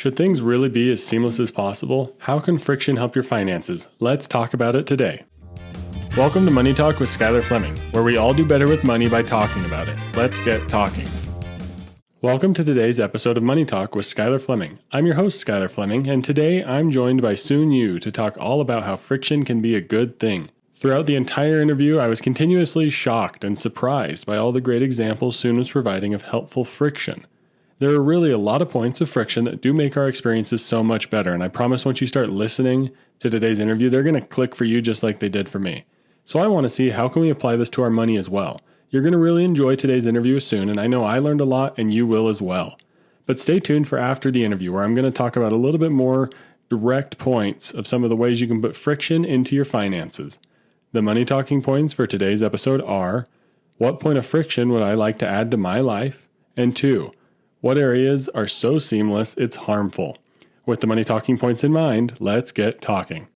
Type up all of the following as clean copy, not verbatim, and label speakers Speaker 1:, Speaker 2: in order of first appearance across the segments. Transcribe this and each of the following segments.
Speaker 1: Should things really be as seamless as possible? How can friction help your finances? Let's talk about it today. Welcome to Money Talk with Skylar Fleming, where we all do better with money by talking about it. Let's get talking. Welcome to today's episode of Money Talk with Skylar Fleming. I'm your host, Skylar Fleming, and today I'm joined by Soon Yu to talk all about how friction can be a good thing. Throughout the entire interview, I was continuously shocked and surprised by all the great examples Soon was providing of helpful friction. There are really a lot of points of friction that do make our experiences so much better, and I promise once you start listening to today's interview, they're going to click for you just like they did for me. So I want to see how can we apply this to our money as well. You're going to really enjoy today's interview soon, and I know I learned a lot and you will as well. But stay tuned for after the interview, where I'm going to talk about a little bit more direct points of some of the ways you can put friction into your finances. The money talking points for today's episode are: what point of friction would I like to add to my life? And 2, what areas are so seamless it's harmful? With the money talking points in mind, let's get talking.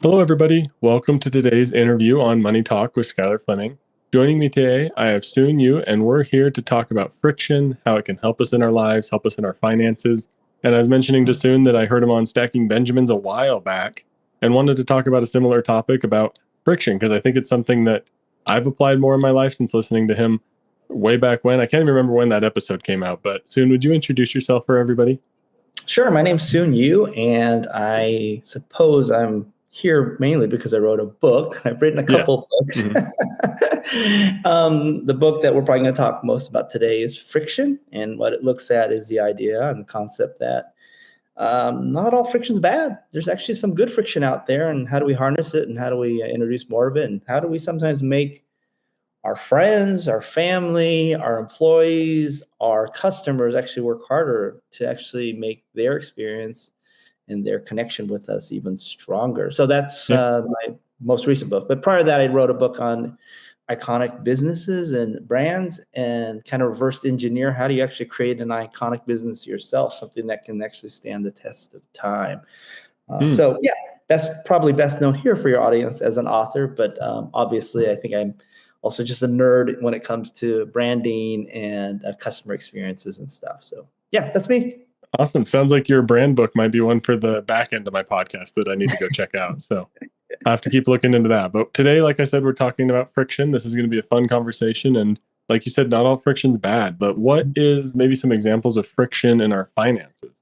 Speaker 1: Hello, everybody. Welcome to today's interview on Money Talk with Skylar Fleming. Joining me today, I have Soon Yu, and we're here to talk about friction, how it can help us in our lives, help us in our finances. And I was mentioning to Soon that I heard him on Stacking Benjamins a while back and wanted to talk about a similar topic about friction, because I think it's something that I've applied more in my life since listening to him way back when. I can't even remember when that episode came out, but Soon, would you introduce yourself for everybody?
Speaker 2: Sure. My name's Soon Yu, and I suppose I'm here mainly because I wrote a book. I've written a couple books. Mm-hmm. The book that we're probably going to talk most about today is friction, and what it looks at is the idea and the concept that not all friction is bad. There's actually some good friction out there, and how do we harness it, and how do we introduce more of it, and how do we sometimes make our friends, our family, our employees, our customers actually work harder to actually make their experience and their connection with us even stronger. So that's my most recent book. But prior to that, I wrote a book on iconic businesses and brands, and kind of reverse engineer how do you actually create an iconic business yourself, something that can actually stand the test of time. So yeah, that's probably best known here for your audience as an author, but obviously I think I'm also just a nerd when it comes to branding and customer experiences and stuff. So yeah, that's me.
Speaker 1: Awesome. Sounds like your brand book might be one for the back end of my podcast that I need to go check out. So I have to keep looking into that. But today, like I said, we're talking about friction. This is going to be a fun conversation. And like you said, not all friction's bad, but what is maybe some examples of friction in our finances?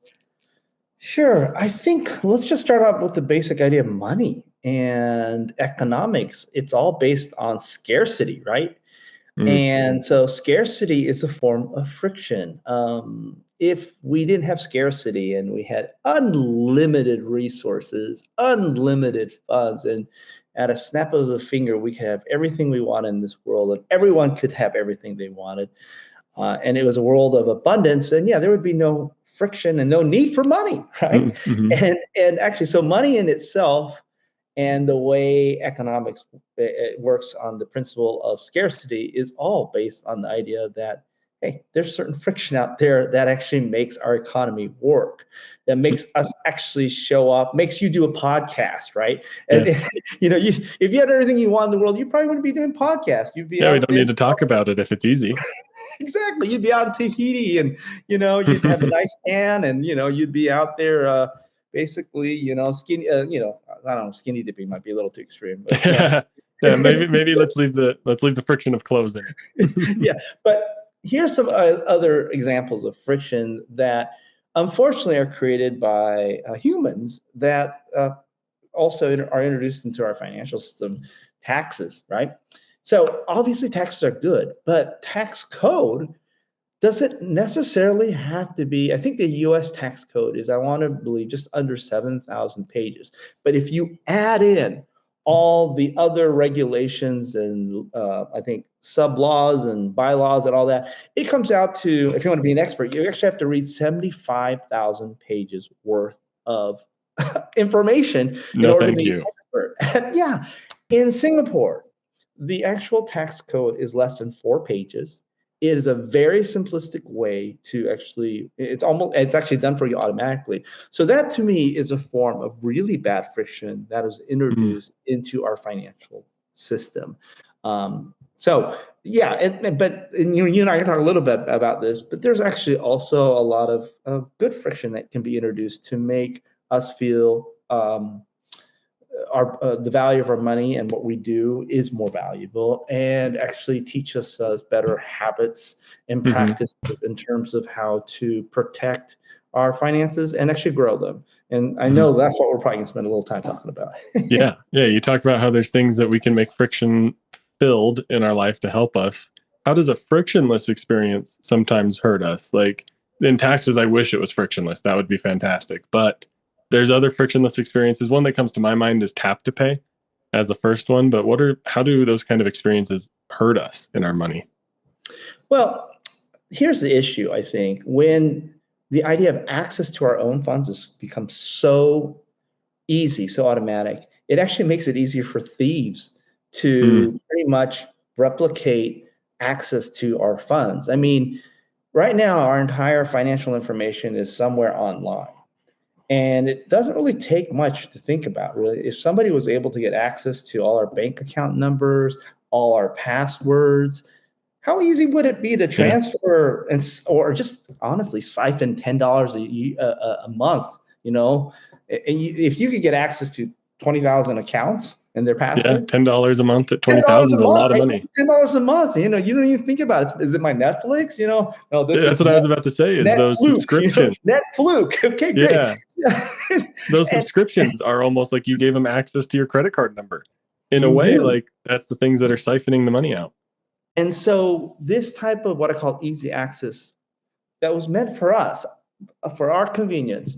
Speaker 2: Sure. I think let's just start off with the basic idea of money and economics. It's all based on scarcity, right? And so scarcity is a form of friction. If we didn't have scarcity and we had unlimited resources, unlimited funds, and at a snap of the finger, we could have everything we want in this world, and everyone could have everything they wanted, and it was a world of abundance, then yeah, there would be no friction and no need for money, right? Mm-hmm. And actually, so money in itself and the way economics it works on the principle of scarcity is all based on the idea that, hey, there's certain friction out there that actually makes our economy work, that makes us actually show up, makes you do a podcast, right? And if you had everything you want in the world, you probably wouldn't be doing podcasts. You'd be
Speaker 1: we don't need to talk about it if it's easy.
Speaker 2: Exactly. You'd be out in Tahiti, and you'd have a nice tan, and you'd be out there basically, skinny. I don't know, skinny dipping might be a little too extreme. But,
Speaker 1: yeah, maybe let's leave the friction of clothes in it.
Speaker 2: Yeah, but here's some other examples of friction that unfortunately are created by humans that also are introduced into our financial system. Taxes, right? So obviously taxes are good, but tax code doesn't necessarily have to be. I think the U.S. tax code is, I want to believe, just under 7,000 pages. But if you add in all the other regulations and I think sub-laws and bylaws and all that, it comes out to, if you want to be an expert, you actually have to read 75,000 pages worth of information in order to be an expert. Yeah. In Singapore, the actual tax code is less than 4 pages. It is a very simplistic way to actually, it's actually done for you automatically. So that to me is a form of really bad friction that is introduced into our financial system. So yeah, but you and I can talk a little bit about this, but there's actually also a lot of good friction that can be introduced to make us feel the value of our money and what we do is more valuable, and actually teach us better habits and practices in terms of how to protect our finances and actually grow them. And I know that's what we're probably going to spend a little time talking about.
Speaker 1: Yeah. You talk about how there's things that we can make friction filled in our life to help us. How does a frictionless experience sometimes hurt us? Like in taxes, I wish it was frictionless. That would be fantastic. But there's other frictionless experiences. One that comes to my mind is tap to pay as the first one. But how do those kind of experiences hurt us in our money?
Speaker 2: Well, here's the issue, I think. When the idea of access to our own funds has become so easy, so automatic, it actually makes it easier for thieves to pretty much replicate access to our funds. I mean, right now, our entire financial information is somewhere online. And it doesn't really take much to think about, really. If somebody was able to get access to all our bank account numbers, all our passwords, how easy would it be to transfer or just honestly siphon $10 a month? If you could get access to 20,000 accounts and their passwords,
Speaker 1: $10 a month at 20,000 is a lot of money.
Speaker 2: $10 a month. You don't even think about it. Is it my Netflix? No, this
Speaker 1: that's
Speaker 2: is
Speaker 1: what I was about to say. Is those subscriptions?
Speaker 2: Netflix. Okay, great.
Speaker 1: Yeah. Those subscriptions are almost like you gave them access to your credit card number. In a way, like that's the things that are siphoning the money out.
Speaker 2: And so this type of what I call easy access that was meant for us, for our convenience,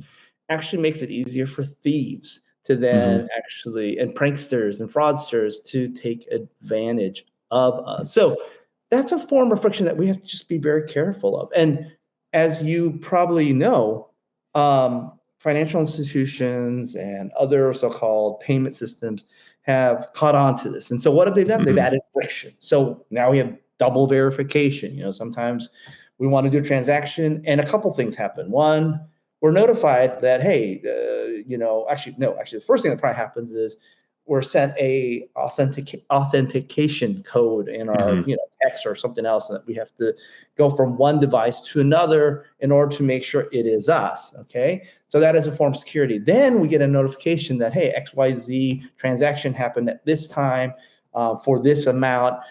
Speaker 2: actually makes it easier for thieves to then and pranksters and fraudsters to take advantage of us. So that's a form of friction that we have to just be very careful of. And as you probably know, financial institutions and other so-called payment systems have caught on to this. And so what have they done? They've added friction. So now we have double verification. Sometimes we want to do a transaction and a couple things happen. One, we're notified that, hey, actually, the first thing that probably happens is we're sent a authentication code in our text or something else, and that we have to go from one device to another in order to make sure it is us. Okay, so that is a form of security. Then we get a notification that, hey, XYZ transaction happened at this time for this amount.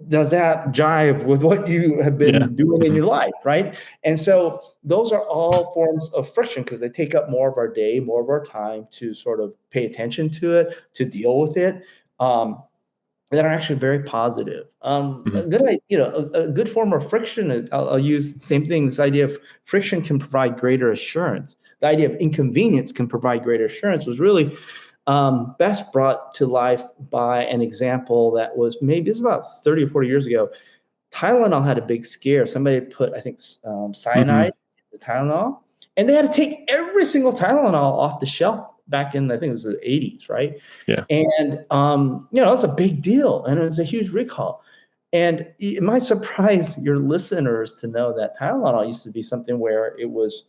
Speaker 2: Does that jive with what you have been doing in your life, right? And so those are all forms of friction because they take up more of our day, more of our time to sort of pay attention to it, to deal with it, that are actually very positive. A good form of friction, I'll use the same thing, this idea of friction can provide greater assurance. The idea of inconvenience can provide greater assurance was really best brought to life by an example that was this is about 30 or 40 years ago. Tylenol had a big scare. Somebody put, I think, cyanide in the Tylenol, and they had to take every single Tylenol off the shelf back in, I think it was the 80s, right?
Speaker 1: Yeah.
Speaker 2: And, it's a big deal, and it was a huge recall. And it might surprise your listeners to know that Tylenol used to be something where it was,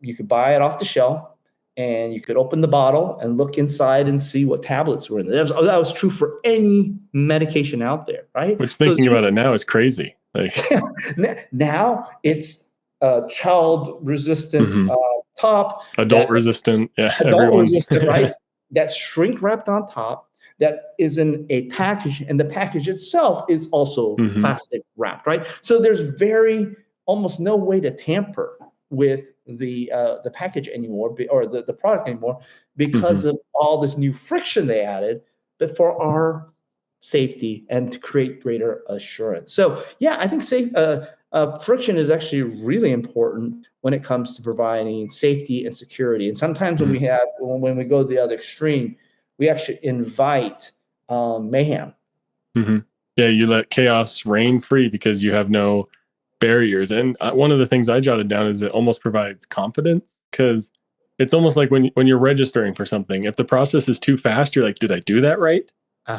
Speaker 2: you could buy it off the shelf, and you could open the bottle and look inside and see what tablets were in there. That was true for any medication out there, right?
Speaker 1: Which thinking about it now is crazy. Like
Speaker 2: now it's child-resistant top,
Speaker 1: adult-resistant,
Speaker 2: adult-resistant, right? That's shrink-wrapped on top. That is in a package, and the package itself is also plastic wrapped, right? So there's almost no way to tamper with the package anymore, or the product anymore, because of all this new friction they added, but for our safety and to create greater assurance. So yeah, I think friction is actually really important when it comes to providing safety and security. And sometimes when we go to the other extreme, we actually invite mayhem.
Speaker 1: Yeah, you let chaos reign free because you have no barriers. And one of the things I jotted down is it almost provides confidence, because it's almost like when you're registering for something, if the process is too fast, you're like, did I do that right?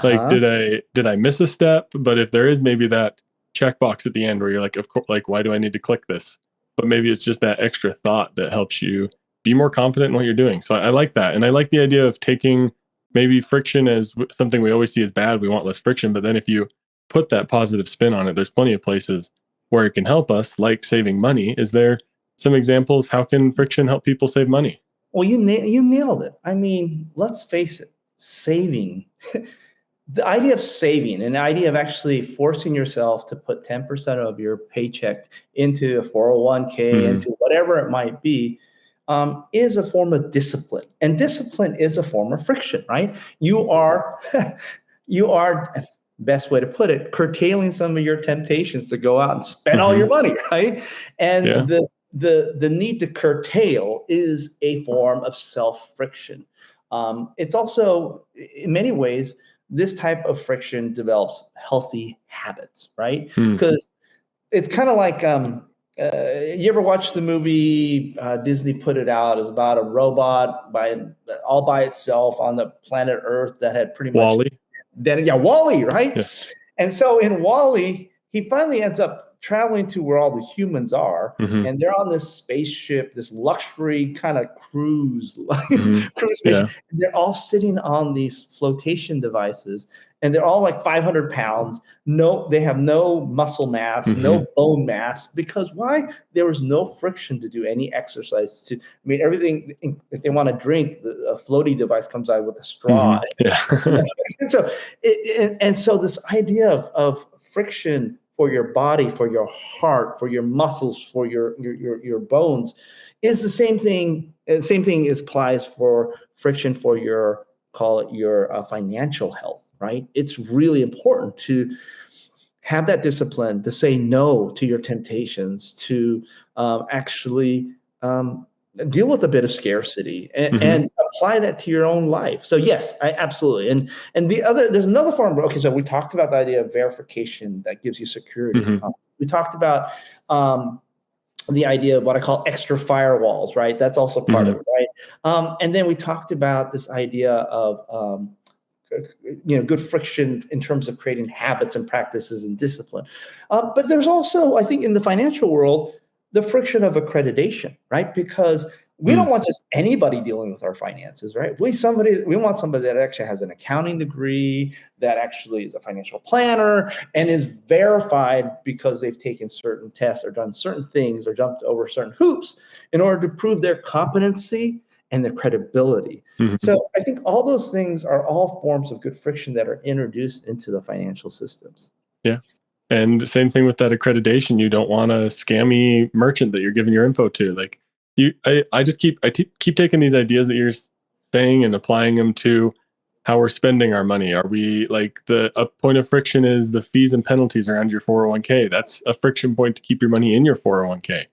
Speaker 1: Like, did I miss a step? But if there is maybe that checkbox at the end where you're like, of course, like, why do I need to click this? But maybe it's just that extra thought that helps you be more confident in what you're doing. So I like that. And I like the idea of taking maybe friction as something we always see as bad. We want less friction. But then if you put that positive spin on it, there's plenty of places where it can help us, like saving money. Is there some examples? How can friction help people save money?
Speaker 2: Well, you nailed it. I mean, let's face it, saving. The idea of saving and the idea of actually forcing yourself to put 10% of your paycheck into a 401k, into whatever it might be, is a form of discipline. And discipline is a form of friction, right? You are, you are, best way to put it, curtailing some of your temptations to go out and spend all your money, right? And
Speaker 1: Yeah.
Speaker 2: the need to curtail is a form of self-friction. It's also, in many ways, this type of friction develops healthy habits, right? Because it's kind of like, you ever watch the movie, Disney put it out, as about a robot all by itself on the planet Earth that had pretty much
Speaker 1: Wally.
Speaker 2: Wall-E, right?
Speaker 1: Yeah.
Speaker 2: And so in Wall-E, he finally ends up traveling to where all the humans are, and they're on this spaceship, this luxury kind of cruise spaceship.
Speaker 1: Yeah.
Speaker 2: And they're all sitting on these flotation devices, and they're all like 500 pounds. No, they have no muscle mass, no bone mass, because why? There was no friction to do any exercise. I mean, everything. If they want to drink, a floaty device comes out with a straw.
Speaker 1: Yeah.
Speaker 2: and so this idea of friction for your body, for your heart, for your muscles, for your bones, is the same thing. The same thing applies for friction for your, call it your financial health, right? It's really important to have that discipline to say no to your temptations, to actually deal with a bit of scarcity and apply that to your own life. So yes, absolutely. And there's another form. Okay, so we talked about the idea of verification that gives you security. We talked about the idea of what I call extra firewalls, right? That's also part of it, right? And then we talked about this idea of good friction in terms of creating habits and practices and discipline. But there's also, I think, in the financial world, the friction of accreditation, right? Because we don't want just anybody dealing with our finances, right? We want somebody that actually has an accounting degree, that actually is a financial planner, and is verified because they've taken certain tests or done certain things or jumped over certain hoops in order to prove their competency and their credibility. So I think all those things are all forms of good friction that are introduced into the financial systems.
Speaker 1: Yeah. And same thing with that accreditation. You don't want a scammy merchant that you're giving your info to. Like I just keep taking these ideas that you're saying and applying them to how we're spending our money. Are we like a point of friction is the fees and penalties around your 401k. That's a friction point to keep your money in your 401k.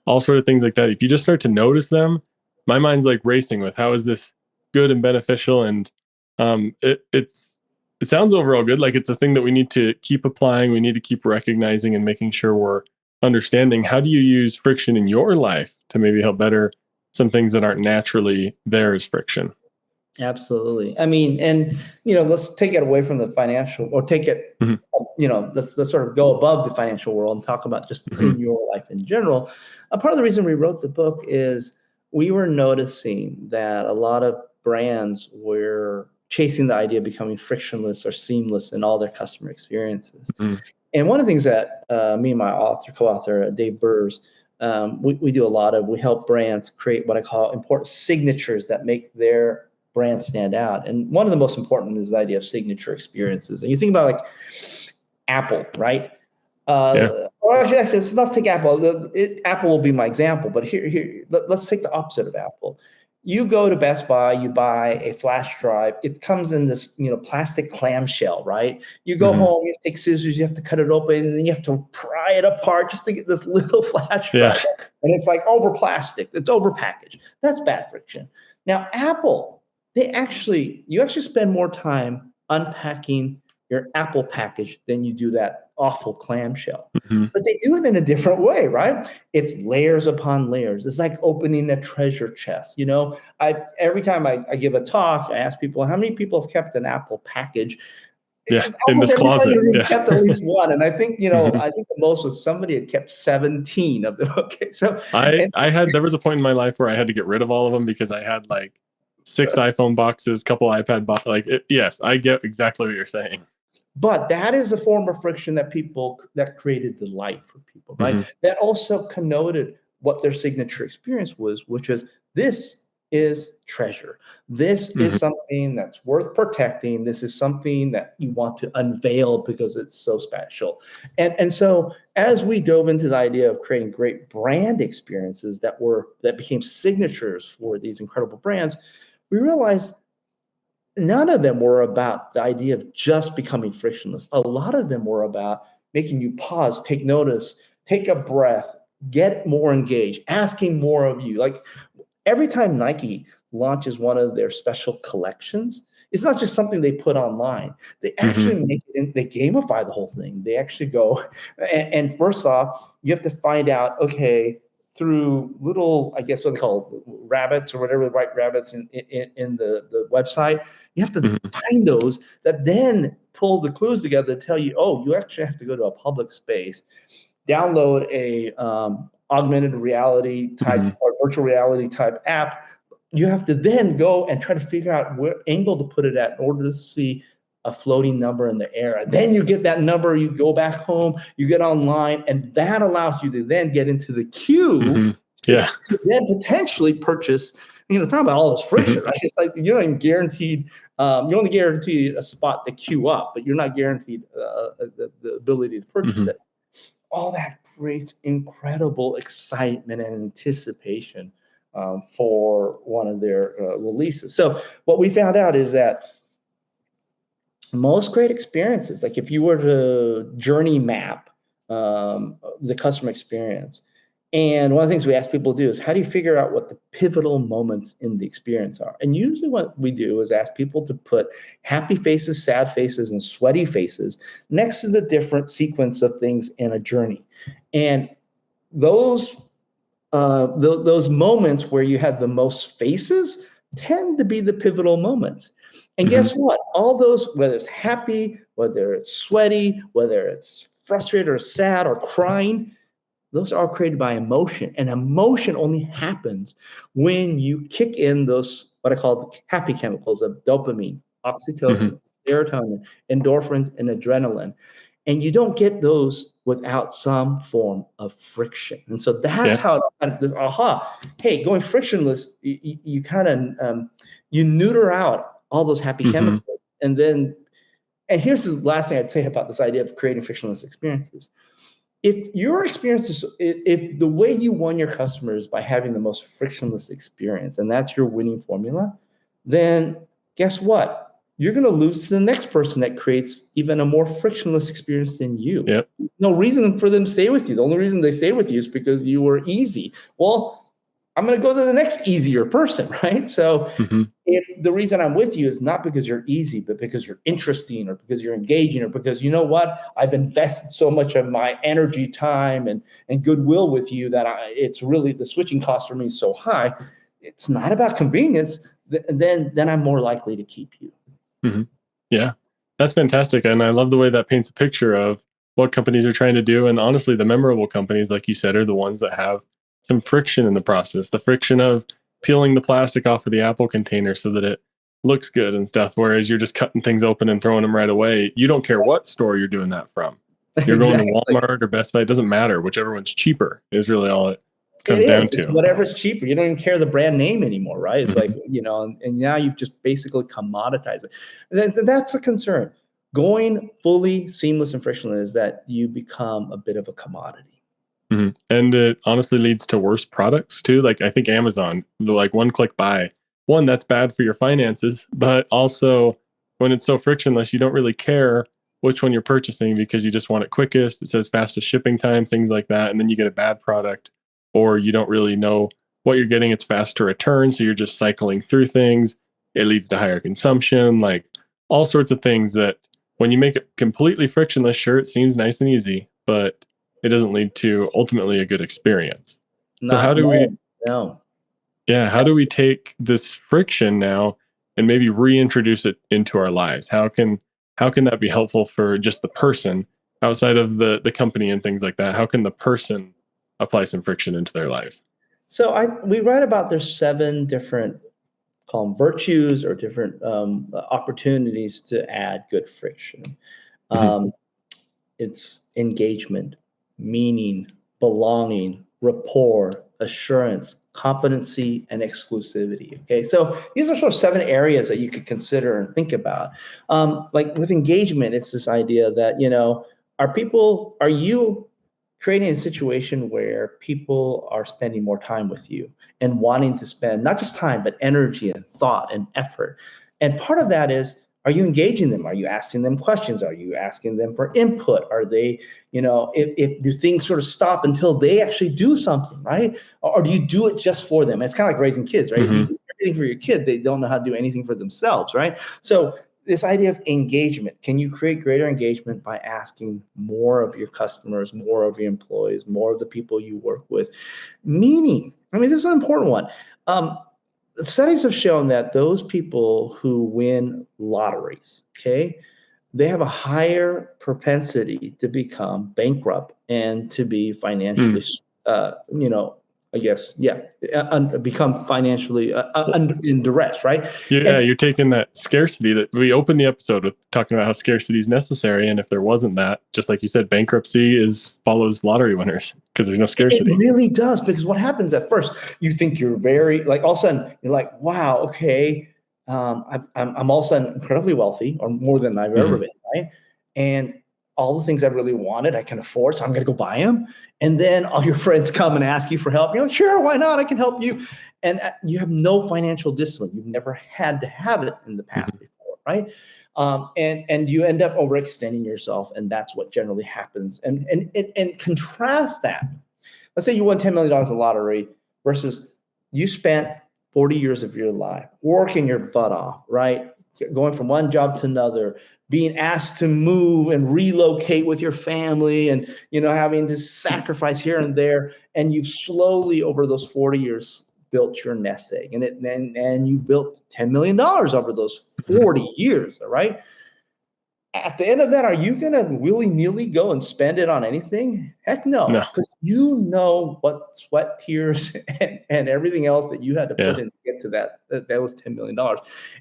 Speaker 1: All sort of things like that. If you just start to notice them, my mind's like racing with how is this good and beneficial. And it sounds overall good. Like it's a thing that we need to keep applying. We need to keep recognizing and making sure we're understanding. How do you use friction in your life to maybe help better some things that aren't naturally there as friction?
Speaker 2: Absolutely. I mean, and let's take it away from the financial, or take it, let's sort of go above the financial world and talk about just in your life in general. A part of the reason we wrote the book is we were noticing that a lot of brands were chasing the idea of becoming frictionless or seamless in all their customer experiences. And one of the things that me and my co-author, Dave Burrs, we do a lot of, we help brands create what I call important signatures that make their brand stand out. And one of the most important is the idea of signature experiences. And you think about like Apple, right? Or actually, let's take Apple. Apple will be my example, but let's take the opposite of Apple. You go to Best Buy, you buy a flash drive. It comes in this, plastic clamshell, right? You go home, you have to take scissors, you have to cut it open, and then you have to pry it apart just to get this little flash drive. And it's like over plastic. It's over packaged. That's bad friction. Now, Apple, you actually spend more time unpacking your Apple package than you do that awful clamshell. But they do it in a different way, right? It's layers upon layers. It's like opening a treasure chest. Every time I give a talk, I ask people, how many people have kept an Apple package?
Speaker 1: In this closet.
Speaker 2: Kept at least one. And I think, I think the most was somebody had kept 17 of them. Okay. So
Speaker 1: there was a point in my life where I had to get rid of all of them because I had like 6 iPhone boxes, couple iPad boxes. Yes, I get exactly what you're saying.
Speaker 2: But that is a form of friction that created delight for people, right?
Speaker 1: Mm-hmm.
Speaker 2: That also connoted what their signature experience was, which was this is treasure. This is
Speaker 1: Mm-hmm.
Speaker 2: something that's worth protecting. This is something that you want to unveil because it's so special. And so as we dove into the idea of creating great brand experiences that became signatures for these incredible brands, we realized none of them were about the idea of just becoming frictionless. A lot of them were about making you pause, take notice, take a breath, get more engaged, asking more of you. Like every time Nike launches one of their special collections, it's not just something they put online. They
Speaker 1: Mm-hmm.
Speaker 2: actually they gamify the whole thing. They actually go, and first off, you have to find out, okay, through little, I guess what they call rabbits or whatever, the white rabbits in the website, you have to
Speaker 1: Mm-hmm.
Speaker 2: find those that then pull the clues together to tell you, oh, you actually have to go to a public space, download a augmented reality type
Speaker 1: Mm-hmm.
Speaker 2: or virtual reality type app. You have to then go and try to figure out where angle to put it at in order to see a floating number in the air. And then you get that number, you go back home, you get online, and that allows you to then get into the queue
Speaker 1: Mm-hmm. Yeah.
Speaker 2: to then potentially purchase. Talk about all this
Speaker 1: Mm-hmm.
Speaker 2: friction, right? It's like you're not even guaranteed. You're only guaranteed a spot to queue up, but you're not guaranteed the ability to purchase
Speaker 1: Mm-hmm.
Speaker 2: it. All that creates incredible excitement and anticipation for one of their releases. So what we found out is that most great experiences, like if you were to journey map the customer experience, and one of the things we ask people to do is, how do you figure out what the pivotal moments in the experience are? And usually what we do is ask people to put happy faces, sad faces, and sweaty faces next to the different sequence of things in a journey. And those those moments where you have the most faces tend to be the pivotal moments. And
Speaker 1: Mm-hmm.
Speaker 2: guess what? All those, whether it's happy, whether it's sweaty, whether it's frustrated or sad or crying, those are all created by emotion. And emotion only happens when you kick in those, what I call happy chemicals of dopamine,
Speaker 1: Mm-hmm.
Speaker 2: oxytocin, serotonin, endorphins, and adrenaline. And you don't get those without some form of friction. And so that's
Speaker 1: Yeah.
Speaker 2: how this aha, hey, going frictionless, you kind of you neuter out all those happy
Speaker 1: Mm-hmm.
Speaker 2: chemicals. And here's the last thing I'd say about this idea of creating frictionless experiences. If your experience is, if the way you won your customers by having the most frictionless experience, and that's your winning formula, then guess what? You're going to lose to the next person that creates even a more frictionless experience than you.
Speaker 1: Yep.
Speaker 2: No reason for them to stay with you. The only reason they stay with you is because you were easy. Well, I'm going to go to the next easier person, right? So
Speaker 1: Mm-hmm.
Speaker 2: if the reason I'm with you is not because you're easy, but because you're interesting or because you're engaging or because you know what, I've invested so much of my energy, time, and goodwill with you that it's really the switching cost for me is so high. It's not about convenience. Then I'm more likely to keep you.
Speaker 1: Mm-hmm. Yeah, that's fantastic. And I love the way that paints a picture of what companies are trying to do. And honestly, the memorable companies, like you said, are the ones that have some friction in the process, the friction of peeling the plastic off of the Apple container so that it looks good and stuff. Whereas you're just cutting things open and throwing them right away. You don't care what store you're doing that from. You're going to
Speaker 2: Exactly.
Speaker 1: Walmart or Best Buy. It doesn't matter. Whichever one's cheaper is really all it
Speaker 2: It
Speaker 1: comes down
Speaker 2: is. It's
Speaker 1: to.
Speaker 2: whatever's cheaper. You don't even care the brand name anymore, right? It's like,
Speaker 1: Mm-hmm.
Speaker 2: and now you've just basically commoditized it. And that's a concern. Going fully seamless and frictionless is that you become a bit of a commodity.
Speaker 1: Mm-hmm. And it honestly leads to worse products too. Like I think Amazon, the like one click buy, one that's bad for your finances, but also when it's so frictionless, you don't really care which one you're purchasing because you just want it quickest. It says fastest shipping time, things like that. And then you get a bad product or you don't really know what you're getting. It's fast to return. So you're just cycling through things. It leads to higher consumption, like all sorts of things that when you make it completely frictionless, sure, it seems nice and easy, but it doesn't lead to ultimately a good experience. So how
Speaker 2: Not
Speaker 1: do we,
Speaker 2: no, no.
Speaker 1: yeah, how do we take this friction now and maybe reintroduce it into our lives? How can that be helpful for just the person outside of the company and things like that? How can the person apply some friction into their life?
Speaker 2: So we write about there's 7 different call them virtues or different opportunities to add good friction. It's engagement, meaning, belonging, rapport, assurance, competency, and exclusivity. Okay, so these are sort of 7 areas that you could consider and think about. Like with engagement, it's this idea that, are you creating a situation where people are spending more time with you and wanting to spend not just time, but energy and thought and effort? And part of that is, are you engaging them? Are you asking them questions? Are you asking them for input? Are they, if do things sort of stop until they actually do something, right? Or do you do it just for them? It's kind of like raising kids, right? If you do everything for your kid, they don't know how to do anything for themselves, right? So this idea of engagement, can you create greater engagement by asking more of your customers, more of your employees, more of the people you work with? Meaning, I mean, this is an important one. Studies have shown that those people who win lotteries, okay, they have a higher propensity to become bankrupt and to be financially, I guess, become financially in duress, right?
Speaker 1: Yeah, you're taking that scarcity that we opened the episode with, talking about how scarcity is necessary, and if there wasn't that, just like you said, bankruptcy follows lottery winners because there's no scarcity.
Speaker 2: It really does, because what happens at first, you think you're very, like, all of a sudden you're like, wow, okay, I'm all of a sudden incredibly wealthy, or more than I've ever been, right? And all the things I really wanted, I can afford, so I'm going to go buy them. And then all your friends come and ask you for help. You're like, sure, why not? I can help you. And you have no financial discipline. You've never had to have it in the past before, right? And you end up overextending yourself, and that's what generally happens. And contrast that. Let's say you won $10 million in lottery versus you spent 40 years of your life working your butt off, right? Going from one job to another, being asked to move and relocate with your family, and having to sacrifice here and there. And you've slowly, over those 40 years, built your nest egg. And you built $10 million over those 40 years, all right? At the end of that, are you going to willy-nilly go and spend it on anything? Heck no. Because you know what sweat, tears, and everything else that you had to put in to get to that was $10 million.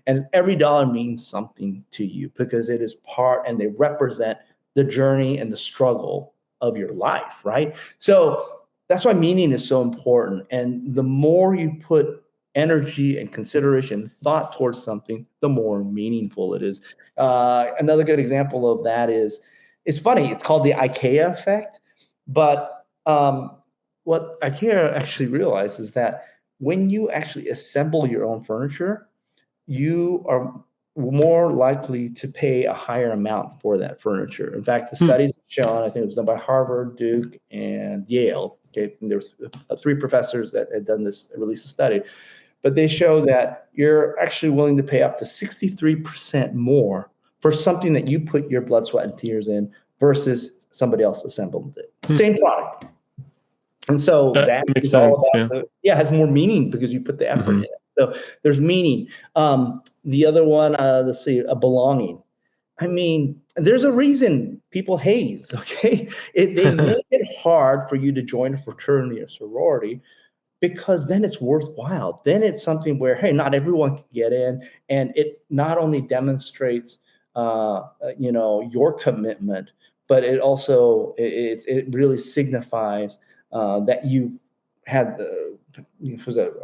Speaker 2: And every dollar means something to you, because it is part, and they represent the journey and the struggle of your life, right? So that's why meaning is so important. And the more you put energy and consideration, thought towards something, the more meaningful it is. Another good example of that is, it's funny, it's called the IKEA effect. But what IKEA actually realized is that when you actually assemble your own furniture, you are more likely to pay a higher amount for that furniture. In fact, the studies have shown, I think it was done by Harvard, Duke, and Yale. Okay, and there's 3 professors that had done this, released a study. But they show that you're actually willing to pay up to 63% more for something that you put your blood, sweat, and tears in versus somebody else assembled it. Same product. And so that
Speaker 1: makes
Speaker 2: is
Speaker 1: sense,
Speaker 2: all about, it has more meaning because you put the effort in it. So there's meaning. The other one, let's see, a belonging. I mean, there's a reason people haze, okay? They make it hard for you to join a fraternity or sorority, because then it's worthwhile. Then it's something where, hey, not everyone can get in, and it not only demonstrates, your commitment, but it also it really signifies that you've had the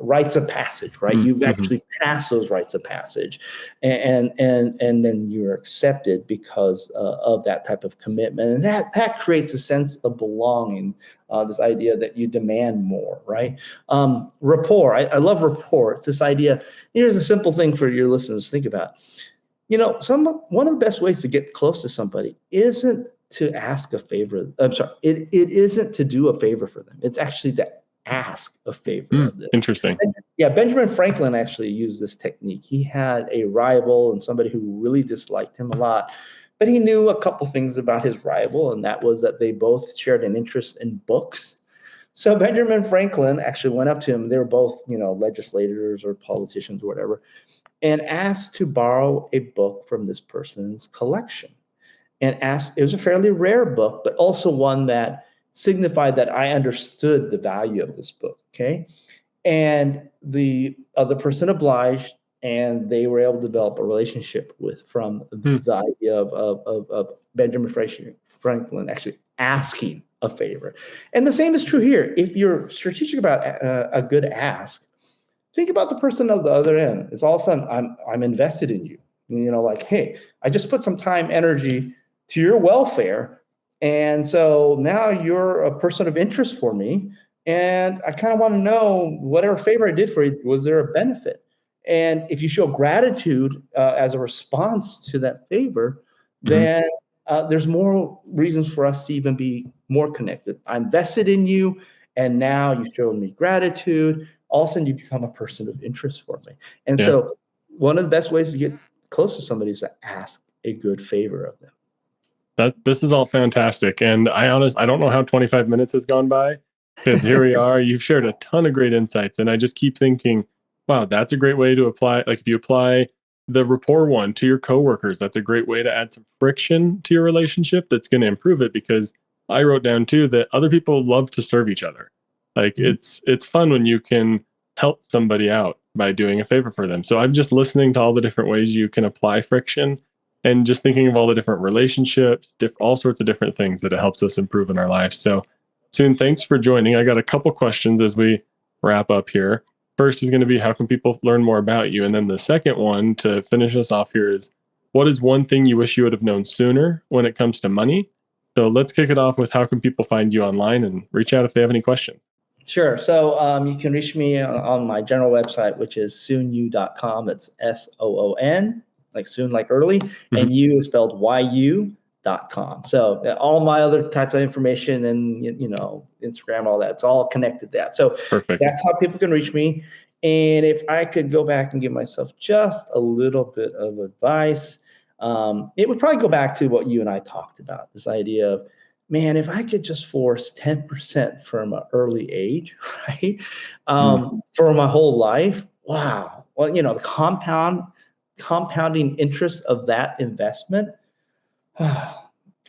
Speaker 2: rites of passage, right? You've actually passed those rites of passage, and then you're accepted because of that type of commitment, and that creates a sense of belonging. This idea that you demand more, right? Rapport. I love rapport. It's this idea. Here's a simple thing for your listeners to think about. One of the best ways to get close to somebody isn't to ask a favor. I'm sorry. It isn't to do a favor for them. It's actually to ask a favor of them.
Speaker 1: Interesting.
Speaker 2: Yeah, Benjamin Franklin actually used this technique. He had a rival and somebody who really disliked him a lot, but he knew a couple things about his rival, and that was that they both shared an interest in books. So Benjamin Franklin actually went up to him. They were both, legislators or politicians or whatever, and asked to borrow a book from this person's collection. And asked, it was a fairly rare book, but also one that signified that I understood the value of this book, okay? And the other person obliged, and they were able to develop a relationship from the idea of Benjamin Franklin actually asking a favor. And the same is true here. If you're strategic about a good ask, think about the person on the other end. It's all of a sudden, I'm invested in you. Like, hey, I just put some time, energy to your welfare. And so now you're a person of interest for me. And I kind of want to know whatever favor I did for you, was there a benefit? And if you show gratitude as a response to that favor, then there's more reasons for us to even be more connected. I invested in you, and now you showed me gratitude. All of a sudden, you become a person of interest for me. And so one of the best ways to get close to somebody is to ask a good favor of them.
Speaker 1: This is all fantastic. And I don't know how 25 minutes has gone by, because here we are. You've shared a ton of great insights. And I just keep thinking, wow, that's a great way to apply. Like if you apply the rapport one to your coworkers, that's a great way to add some friction to your relationship that's going to improve it, because I wrote down too that other people love to serve each other. Like it's fun when you can help somebody out by doing a favor for them. So I'm just listening to all the different ways you can apply friction, and just thinking of all the different relationships, all sorts of different things that it helps us improve in our lives. So Soon, thanks for joining. I got a couple questions as we wrap up here. First is going to be, how can people learn more about you? And then the second one to finish us off here is, what is one thing you wish you would have known sooner when it comes to money? So let's kick it off with, how can people find you online and reach out if they have any questions?
Speaker 2: Sure. So you can reach me on my general website, which is soonu.com. It's SOON, like soon, like early, and you is spelled YU.com. So all my other types of information and, Instagram, all that, it's all connected to that. So
Speaker 1: Perfect.
Speaker 2: That's how people can reach me. And if I could go back and give myself just a little bit of advice, it would probably go back to what you and I talked about, this idea of, man, if I could just force 10% from an early age, right, for my whole life, wow. Well, the compounding interest of that investment.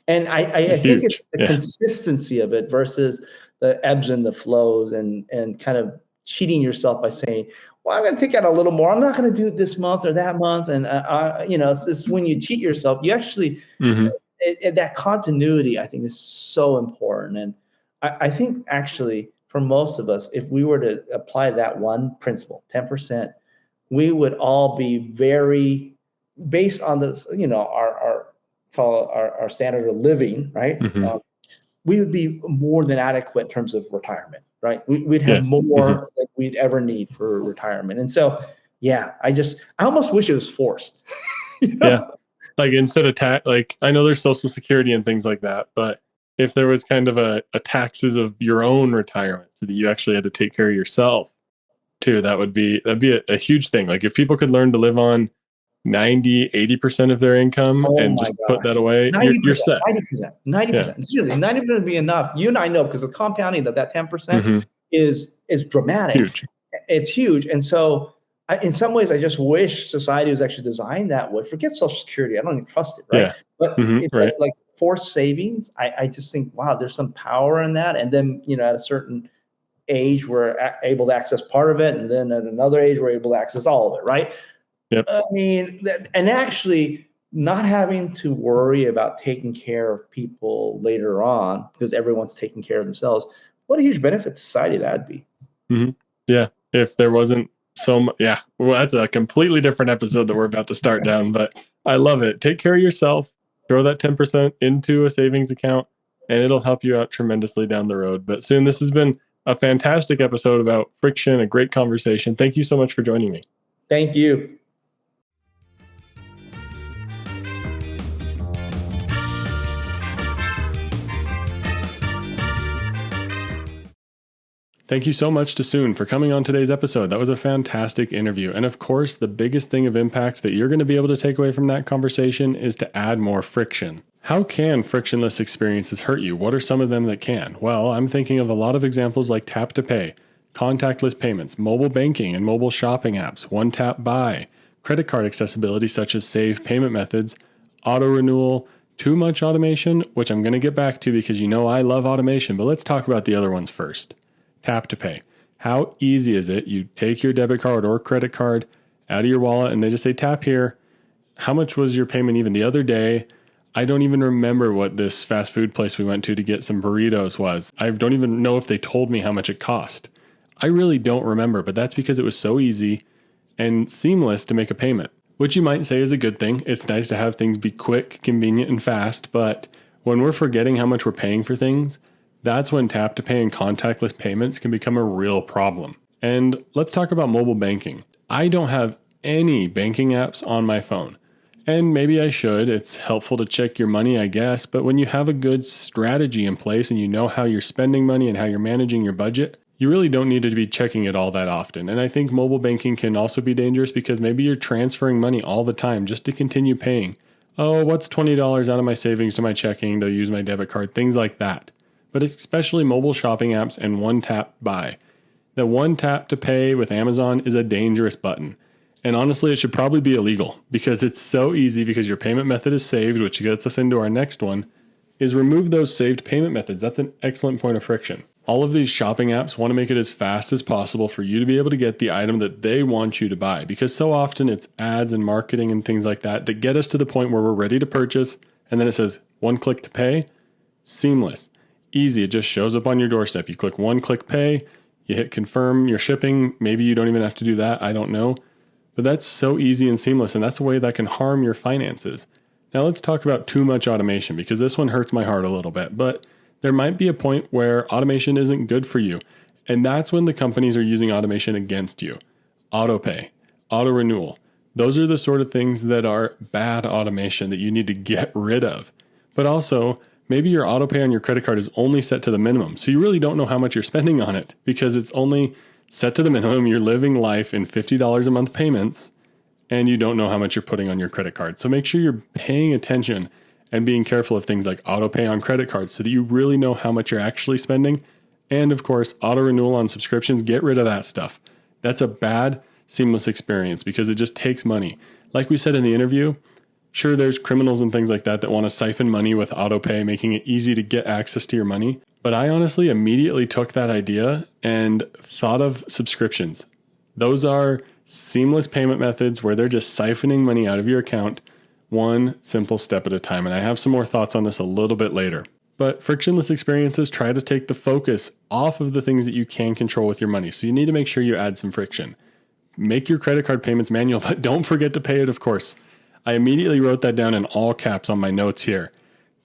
Speaker 2: And I think it's the consistency of it versus the ebbs and the flows, and kind of cheating yourself by saying, well, I'm going to take out a little more. I'm not going to do it this month or that month. And, it's when you cheat yourself, you actually, that continuity, I think, is so important. And I think actually for most of us, if we were to apply that one principle, 10%, we would all be very, based on this, our standard of living, right? We would be more than adequate in terms of retirement, right? We'd have more than we'd ever need for retirement. And so, I almost wish it was forced.
Speaker 1: Yeah. Like instead of like I know there's Social Security and things like that, but if there was kind of a taxes of your own retirement, so that you actually had to take care of yourself too, that'd be a huge thing. Like if people could learn to live on 90-80% of their income and just put that away,
Speaker 2: 90%,
Speaker 1: you're set.
Speaker 2: 90%. Seriously, 90% would be enough. You and I know, because the compounding of that 10% is dramatic.
Speaker 1: Huge.
Speaker 2: It's huge. And so in some ways, I just wish society was actually designed that way. Forget Social Security. I don't even trust it, right?
Speaker 1: Yeah.
Speaker 2: But it's like forced savings. I just think, wow, there's some power in that. And then, at a certain age, we're able to access part of it. And then at another age, we're able to access all of it, right?
Speaker 1: Yep.
Speaker 2: I mean, and actually not having to worry about taking care of people later on, because everyone's taking care of themselves. What a huge benefit to society that'd be.
Speaker 1: Yeah. If there wasn't well, that's a completely different episode that we're about to start down, but I love it. Take care of yourself, throw that 10% into a savings account, and it'll help you out tremendously down the road. But Soon, this has been a fantastic episode about friction, a great conversation. Thank you so much for joining me.
Speaker 2: Thank you.
Speaker 1: Thank you so much to Soon for coming on today's episode. That was a fantastic interview. And of course, the biggest thing of impact that you're going to be able to take away from that conversation is to add more friction. How can frictionless experiences hurt you? What are some of them that can? Well, I'm thinking of a lot of examples like tap to pay, contactless payments, mobile banking and mobile shopping apps, one tap buy, credit card accessibility such as save payment methods, auto renewal, too much automation, which I'm going to get back to because I love automation, but let's talk about the other ones first. Tap to pay. How easy is it? You take your debit card or credit card out of your wallet and they just say, tap here. How much was your payment even the other day? I don't even remember what this fast food place we went to get some burritos was. I don't even know if they told me how much it cost. I really don't remember, but that's because it was so easy and seamless to make a payment, which you might say is a good thing. It's nice to have things be quick, convenient, and fast, but when we're forgetting how much we're paying for things, that's when tap to pay and contactless payments can become a real problem. And let's talk about mobile banking. I don't have any banking apps on my phone. And maybe I should. It's helpful to check your money, I guess. But when you have a good strategy in place and you know how you're spending money and how you're managing your budget, you really don't need to be checking it all that often. And I think mobile banking can also be dangerous because maybe you're transferring money all the time just to continue paying. Oh, what's $20 out of my savings to my checking to use my debit card? Things like that. But especially mobile shopping apps and one tap buy. The one tap to pay with Amazon is a dangerous button. And honestly, it should probably be illegal because it's so easy because your payment method is saved, which gets us into our next one, is remove those saved payment methods. That's an excellent point of friction. All of these shopping apps want to make it as fast as possible for you to be able to get the item that they want you to buy because so often it's ads and marketing and things like that that get us to the point where we're ready to purchase and then it says one click to pay, seamless. Easy, it just shows up on your doorstep. You click one click pay, you hit confirm your shipping. Maybe you don't even have to do that, I don't know. But that's so easy and seamless, and that's a way that can harm your finances. Now let's talk about too much automation because this one hurts my heart a little bit, but there might be a point where automation isn't good for you, and that's when the companies are using automation against you. Auto pay, auto renewal. Those are the sort of things that are bad automation that you need to get rid of. But also, maybe your auto pay on your credit card is only set to the minimum. So you really don't know how much you're spending on it because it's only set to the minimum. You're living life in $50 a month payments and you don't know how much you're putting on your credit card. So make sure you're paying attention and being careful of things like auto pay on credit cards so that you really know how much you're actually spending. And of course, auto renewal on subscriptions, get rid of that stuff. That's a bad, seamless experience because it just takes money. Like we said in the interview, sure, there's criminals and things like that that want to siphon money with auto pay, making it easy to get access to your money. But I honestly immediately took that idea and thought of subscriptions. Those are seamless payment methods where they're just siphoning money out of your account, one simple step at a time. And I have some more thoughts on this a little bit later. But frictionless experiences try to take the focus off of the things that you can control with your money. So you need to make sure you add some friction. Make your credit card payments manual, but don't forget to pay it, of course. I immediately wrote that down in all caps on my notes here.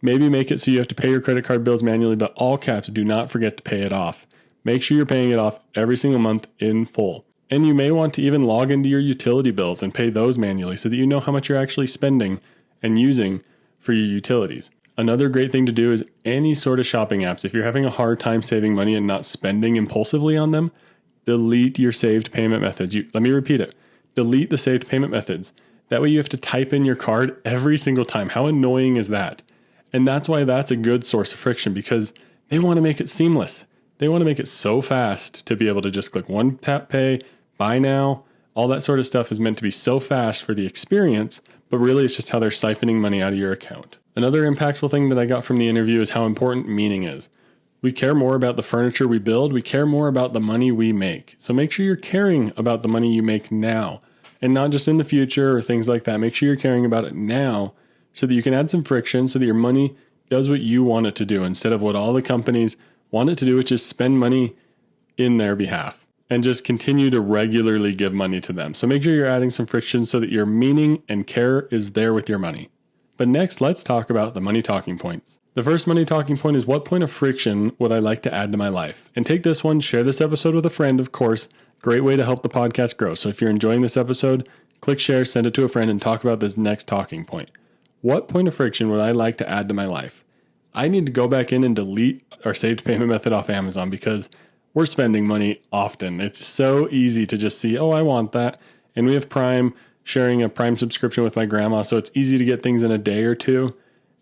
Speaker 1: Maybe make it so you have to pay your credit card bills manually, but all caps, do not forget to pay it off. Make sure you're paying it off every single month in full. And you may want to even log into your utility bills and pay those manually so that you know how much you're actually spending and using for your utilities. Another great thing to do is any sort of shopping apps. If you're having a hard time saving money and not spending impulsively on them, delete your saved payment methods. Let me repeat it. Delete the saved payment methods. That way you have to type in your card every single time. How annoying is that? And that's why that's a good source of friction because they want to make it seamless. They want to make it so fast to be able to just click one tap pay, buy now. All that sort of stuff is meant to be so fast for the experience, but really it's just how they're siphoning money out of your account. Another impactful thing that I got from the interview is how important meaning is. We care more about the furniture we build. We care more about the money we make. So make sure you're caring about the money you make now and not just in the future or things like that. Make sure you're caring about it now so that you can add some friction so that your money does what you want it to do instead of what all the companies want it to do, which is spend money in their behalf and just continue to regularly give money to them. So make sure you're adding some friction so that your meaning and care is there with your money. But next, let's talk about the money talking points. The first money talking point is what point of friction would I like to add to my life? And take this one, share this episode with a friend, of course. Great way to help the podcast grow. So if you're enjoying this episode, click share, send it to a friend, and talk about this next talking point. What point of friction would I like to add to my life? I need to go back in and delete our saved payment method off Amazon because we're spending money often. It's so easy to just see, oh, I want that. And we have Prime, sharing a Prime subscription with my grandma, so it's easy to get things in a day or two.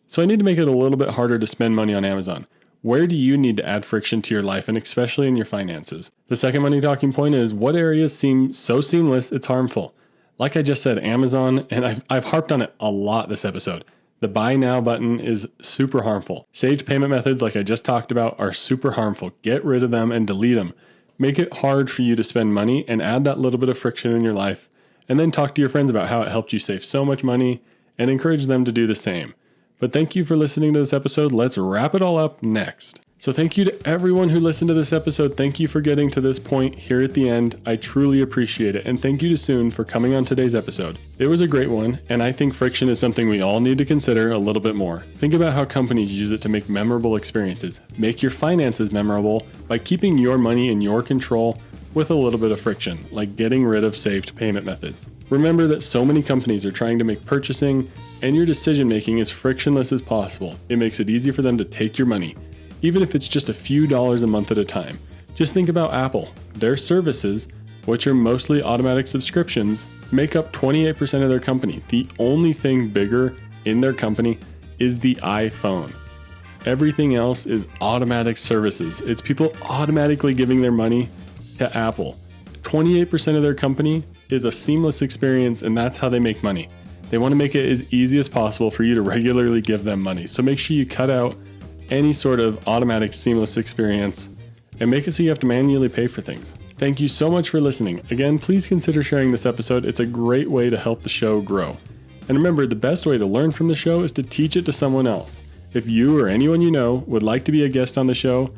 Speaker 1: So I need to make it a little bit harder to spend money on Amazon. Where do you need to add friction to your life and especially in your finances? The second money talking point is what areas seem so seamless it's harmful. Like I just said, Amazon, and I've harped on it a lot this episode. The buy now button is super harmful. Saved payment methods, like I just talked about, are super harmful. Get rid of them and delete them. Make it hard for you to spend money and add that little bit of friction in your life. and then talk to your friends about how it helped you save so much money and encourage them to do the same. But thank you for listening to this episode. Let's wrap it all up next. So thank you to everyone who listened to this episode. Thank you for getting to this point here at the end. I truly appreciate it. And thank you to Soon for coming on today's episode. It was a great one, and I think friction is something we all need to consider a little bit more. Think about how companies use it to make memorable experiences. Make your finances memorable by keeping your money in your control with a little bit of friction, like getting rid of saved payment methods. Remember that so many companies are trying to make purchasing and your decision making as frictionless as possible. It makes it easy for them to take your money, even if it's just a few dollars a month at a time. Just think about Apple. Their services, which are mostly automatic subscriptions, make up 28% of their company. The only thing bigger in their company is the iPhone. Everything else is automatic services. It's people automatically giving their money to Apple. 28% of their company is a seamless experience, and that's how they make money. They want to make it as easy as possible for you to regularly give them money. So make sure you cut out any sort of automatic seamless experience and make it so you have to manually pay for things. Thank you so much for listening. Again, please consider sharing this episode. It's a great way to help the show grow. And remember, the best way to learn from the show is to teach it to someone else. If you or anyone you know would like to be a guest on the show,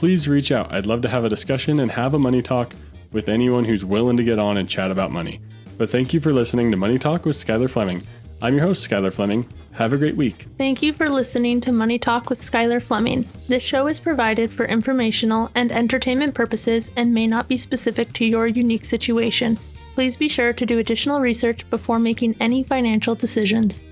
Speaker 1: please reach out. I'd love to have a discussion and have a money talk with anyone who's willing to get on and chat about money. But thank you for listening to Money Talk with Skylar Fleming. I'm your host, Skylar Fleming. Have a great week.
Speaker 3: Thank you for listening to Money Talk with Skylar Fleming. This show is provided for informational and entertainment purposes and may not be specific to your unique situation. Please be sure to do additional research before making any financial decisions.